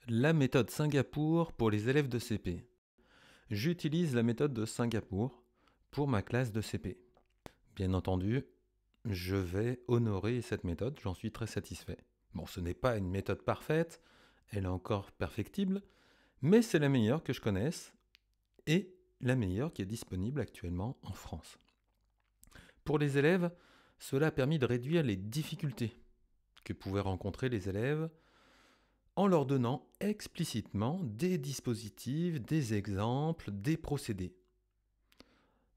La méthode Singapour pour les élèves de CP. J'utilise la méthode de Singapour pour ma classe de CP. Bien entendu, je vais honorer cette méthode, j'en suis très satisfait. Bon, ce n'est pas une méthode parfaite, elle est encore perfectible, mais c'est la meilleure que je connaisse et la meilleure qui est disponible actuellement en France. Pour les élèves, cela a permis de réduire les difficultés que pouvaient rencontrer les élèves en leur donnant explicitement des dispositifs, des exemples, des procédés.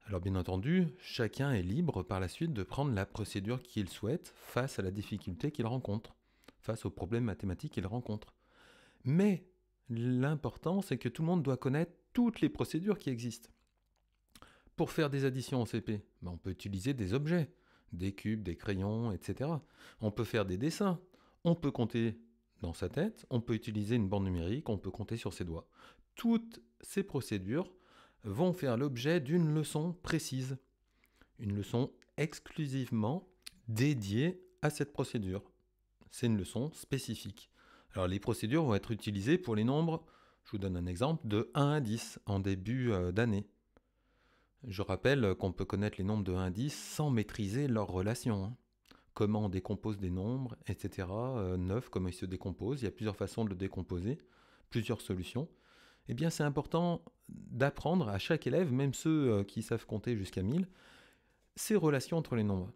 Alors bien entendu, chacun est libre par la suite de prendre la procédure qu'il souhaite face à la difficulté qu'il rencontre, face aux problèmes mathématiques qu'il rencontre. Mais l'important, c'est que tout le monde doit connaître toutes les procédures qui existent. Pour faire des additions en CP, on peut utiliser des objets, des cubes, des crayons, etc. On peut faire des dessins, on peut compter dans sa tête, on peut utiliser une bande numérique, on peut compter sur ses doigts. Toutes ces procédures vont faire l'objet d'une leçon précise, une leçon exclusivement dédiée à cette procédure. C'est une leçon spécifique. Alors les procédures vont être utilisées pour les nombres, je vous donne un exemple, de 1 à 10 en début d'année. Je rappelle qu'on peut connaître les nombres de 1 à 10 sans maîtriser leurs relations. Comment on décompose des nombres, etc. 9, comment ils se décomposent. Il y a plusieurs façons de le décomposer, plusieurs solutions. Eh bien, c'est important d'apprendre à chaque élève, même ceux qui savent compter jusqu'à 1000, ces relations entre les nombres.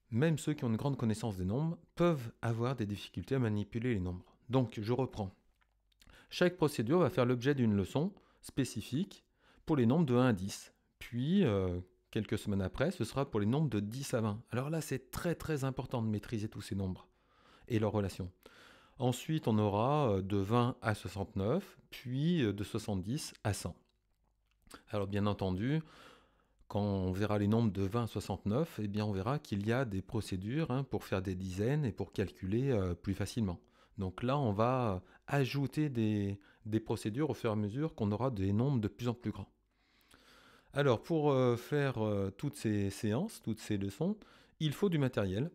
Même ceux qui ont une grande connaissance des nombres peuvent avoir des difficultés à manipuler les nombres. Donc, je reprends. Chaque procédure va faire l'objet d'une leçon spécifique pour les nombres de 1 à 10. Puis, quelques semaines après, ce sera pour les nombres de 10 à 20. Alors là, c'est très très important de maîtriser tous ces nombres et leurs relations. Ensuite, on aura de 20 à 69, puis de 70 à 100. Alors bien entendu, quand on verra les nombres de 20 à 69, eh bien on verra qu'il y a des procédures pour faire des dizaines et pour calculer plus facilement. Donc là, on va ajouter des procédures au fur et à mesure qu'on aura des nombres de plus en plus grands. Alors pour faire toutes ces séances, toutes ces leçons, il faut du matériel.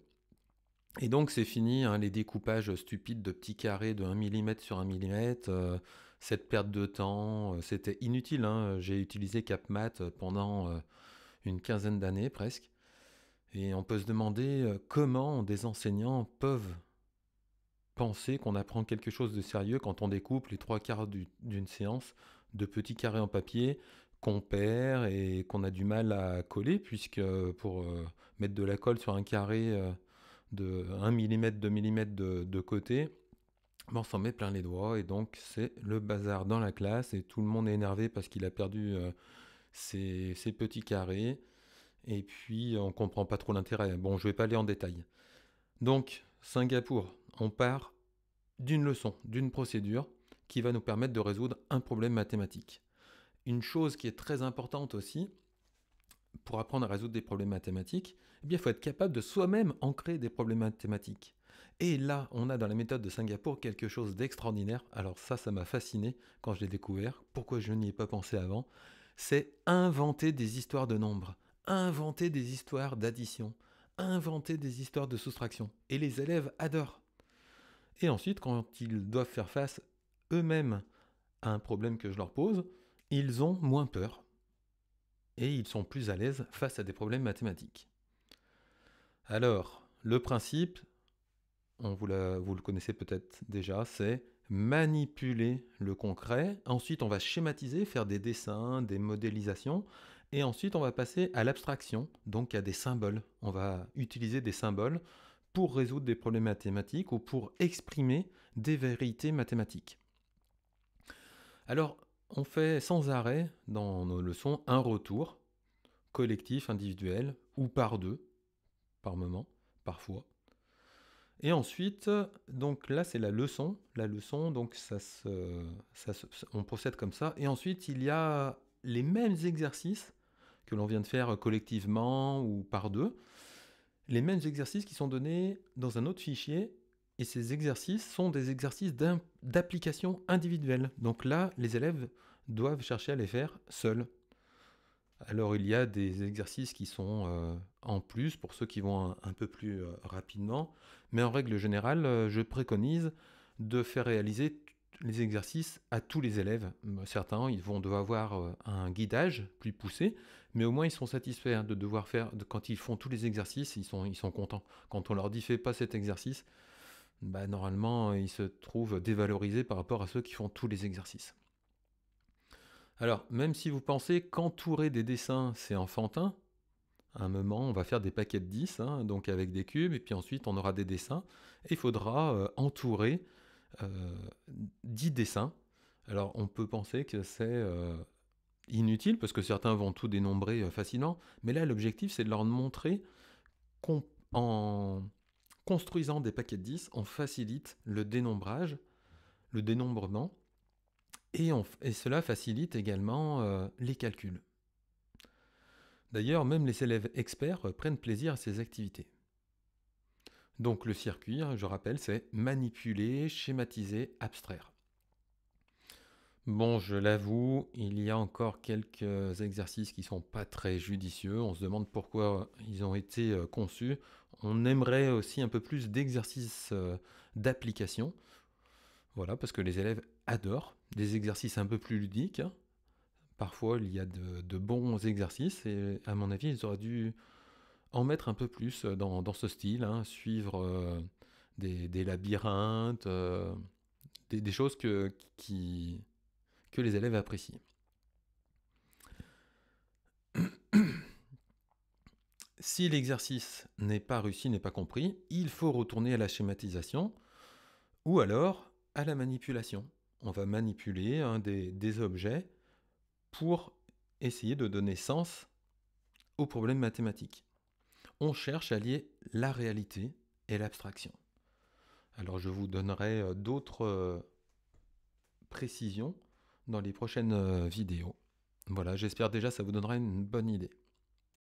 Et donc c'est fini les découpages stupides de petits carrés de 1 mm sur 1 mm, cette perte de temps, c'était inutile. J'ai utilisé CapMath pendant une quinzaine d'années presque. Et on peut se demander comment des enseignants peuvent penser qu'on apprend quelque chose de sérieux quand on découpe les 3/4 d'une séance de petits carrés en papier qu'on perd et qu'on a du mal à coller, puisque pour mettre de la colle sur un carré de 1 mm, 2 mm de côté, on s'en met plein les doigts et donc c'est le bazar dans la classe et tout le monde est énervé parce qu'il a perdu ses petits carrés et puis on comprend pas trop l'intérêt. Bon, je vais pas aller en détail. Donc, Singapour, on part d'une leçon, d'une procédure qui va nous permettre de résoudre un problème mathématique. Une chose qui est très importante aussi, pour apprendre à résoudre des problèmes mathématiques, eh bien, il faut être capable de soi-même ancrer des problèmes mathématiques. Et là, on a dans la méthode de Singapour quelque chose d'extraordinaire. Alors ça m'a fasciné quand je l'ai découvert. Pourquoi je n'y ai pas pensé avant? C'est inventer des histoires de nombres, inventer des histoires d'addition, inventer des histoires de soustraction. Et les élèves adorent. Et ensuite, quand ils doivent faire face eux-mêmes à un problème que je leur pose, ils ont moins peur et ils sont plus à l'aise face à des problèmes mathématiques. Alors, le principe, vous le connaissez peut-être déjà, c'est manipuler le concret. Ensuite, on va schématiser, faire des dessins, des modélisations. Et ensuite, on va passer à l'abstraction, donc à des symboles. On va utiliser des symboles pour résoudre des problèmes mathématiques ou pour exprimer des vérités mathématiques. Alors, on fait sans arrêt dans nos leçons un retour collectif, individuel, ou par deux, par moment, parfois. Et ensuite, donc là c'est la leçon. La leçon, donc on procède comme ça. Et ensuite, il y a les mêmes exercices que l'on vient de faire collectivement ou par deux. Les mêmes exercices qui sont donnés dans un autre fichier. Et ces exercices sont des exercices d'application individuelle. Donc là, les élèves doivent chercher à les faire seuls. Alors il y a des exercices qui sont en plus pour ceux qui vont un peu plus rapidement, mais en règle générale, je préconise de faire réaliser les exercices à tous les élèves. Certains, ils vont devoir avoir un guidage plus poussé, mais au moins ils sont satisfaits de devoir faire, quand ils font tous les exercices, ils sont contents. Quand on leur dit fais pas cet exercice, bah, normalement ils se trouvent dévalorisés par rapport à ceux qui font tous les exercices. Alors, même si vous pensez qu'entourer des dessins c'est enfantin, à un moment on va faire des paquets de 10, hein, donc avec des cubes, et puis ensuite on aura des dessins, et il faudra entourer 10 dessins. Alors on peut penser que c'est inutile parce que certains vont tout dénombrer facilement, mais là l'objectif c'est de leur montrer qu'en construisant des paquets de 10, on facilite le dénombrage, le dénombrement, et cela facilite également les calculs. D'ailleurs, même les élèves experts prennent plaisir à ces activités. Donc le circuit, je rappelle, c'est manipuler, schématiser, abstraire. Bon, je l'avoue, il y a encore quelques exercices qui ne sont pas très judicieux. On se demande pourquoi ils ont été conçus. On aimerait aussi un peu plus d'exercices d'application. Voilà, parce que les élèves adorent des exercices un peu plus ludiques. Parfois, il y a de bons exercices et à mon avis, ils auraient dû en mettre un peu plus dans ce style, hein, suivre des labyrinthes, des choses que les élèves apprécient. Si l'exercice n'est pas réussi, n'est pas compris, il faut retourner à la schématisation ou alors à la manipulation. On va manipuler des objets pour essayer de donner sens au problème mathématique. On cherche à lier la réalité et l'abstraction. Alors je vous donnerai d'autres précisions dans les prochaines vidéos. Voilà, j'espère déjà que ça vous donnera une bonne idée.